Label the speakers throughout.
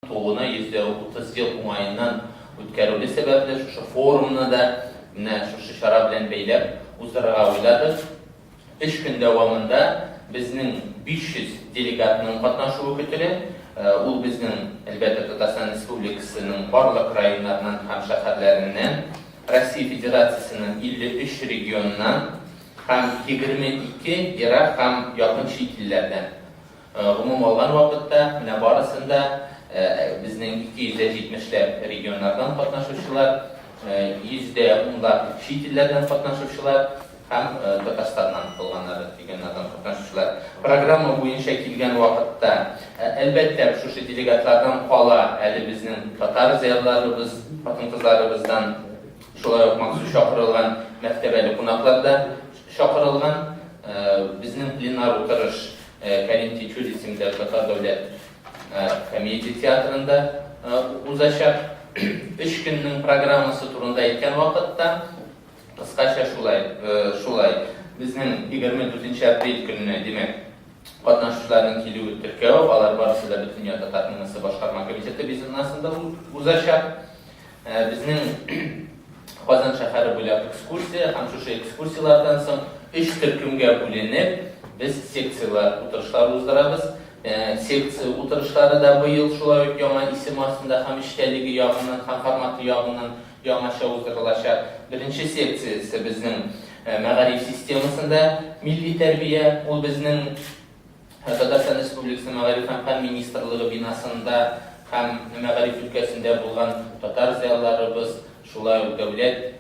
Speaker 1: Toğuna %30 yıl umayından ütkərüli səbəblə şu forumuna da şu şara bilen beylep uzdarağa oyladık. 3 gün devamında bizning 500 delegatının qatnaşığı kütülü. Ул bizning elbette Tatarstan Respublikasının barlıq rayonlarından ham şəhərlərindən, Россия Federasyasının 53 regionundan, ham 22 Irak ham yakın şehit illərdən. Umum olan vaxtda mine barısında bizning 270'ler regionlardan qatnaşıqçılar, %10'lar şehit illərdən qatnaşıqçılar, hem Tatarstan'dan olganları regionlardan qatnaşıqçılar. Programma boyunca kelgan vaqtda elbette şu delegatlardan qala əli bizning Tatar ziyarlarımız, xатын qızlarımızdan şolay maxsus çağırılgan məktəbəli qonaqlar da çağırılgan. Bizning plenar oturuş Karim Teçül isimli Tatar Dövlət Komediya Teatrında uzlaşaq. 3 günün programması turunda etken vaqtda qısqaça şulay bizning 24 aprel günü demek qatnaşıqçıların keliği Türkiye, alar barısı da bütün Dünya Tatar Kınası Başqarma Komiteti biznasında uzlaşaq. Bizning Qazan şəhəri bo'laq ekskursiya, ham şu ekskursiyalardan so'ng 3 turkumga bo'linib biz seksiyalar o'tirishlar uzdaramiz. Seksiya o'tirishlari da bu yil shulay yoma isim ostida ham ishchaligi yog'idan, ham formati yog'idan yomasha uzdarılashar. Birinchi seksiya ise bizning Mag'arib sistemasida milliy tarbiya, u bizning Tatarstan Respublikasi Mag'arib fan ministrligi binasında ham Mag'arib ülkesinde bo'lgan Tatar ziyarlarimiz şulay devlet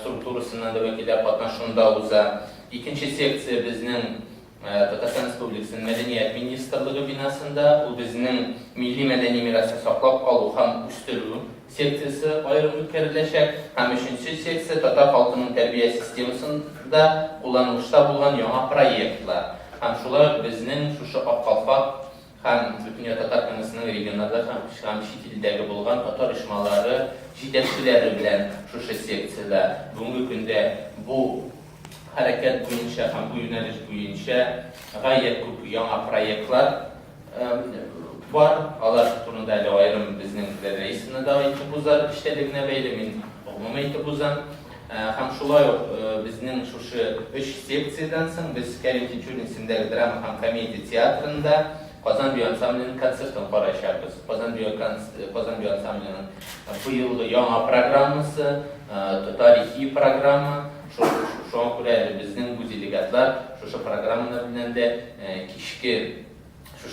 Speaker 1: strukturasından da vekiller qatnaşığında uza. İkinci seksiya bizning Tatarstan Respublikasının Medeniyet Ministerliği binasında, o bizning milli medeni mirasni saqlab qoluq ham üstürü seksiyasi ayrım o'tkazilajak. Ham 3-chi seksiya Tatar xalqının terbiye sistemasında kullanılışda bo'lgan yangi proyektlar. Ham shular bizning şu Oqqalpoq ham bütün Tatar Kınasının regionlarda ham chet tildagi bo'lgan Tatar ishmalari yetakchilari bilan şu seksiyada bugungi kunda bu hareket boyunca ham bu yo'nalish boyunca g'ayat ko'p yangi proyektlar var. Alar turunda ayrim bizning reisini da aytib uzar, ishtaligini baylamin umumiy aytib uzan. Ham shulay bizning şu 3 seksiyadan so'ng biz Karim Teçül isimdagi drama ham komediya teatrında Qozon Biyo ansamblining konsertini qarashamiz. Qozon Biyo ansamblining bu yilgi yangi programmasi, tarixiy programma. Şu an kuraylı bizning bu delegatlar şu programmalar bilan da kishki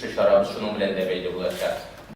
Speaker 1: şu şarabı şunun bilan da belli bo'ladi.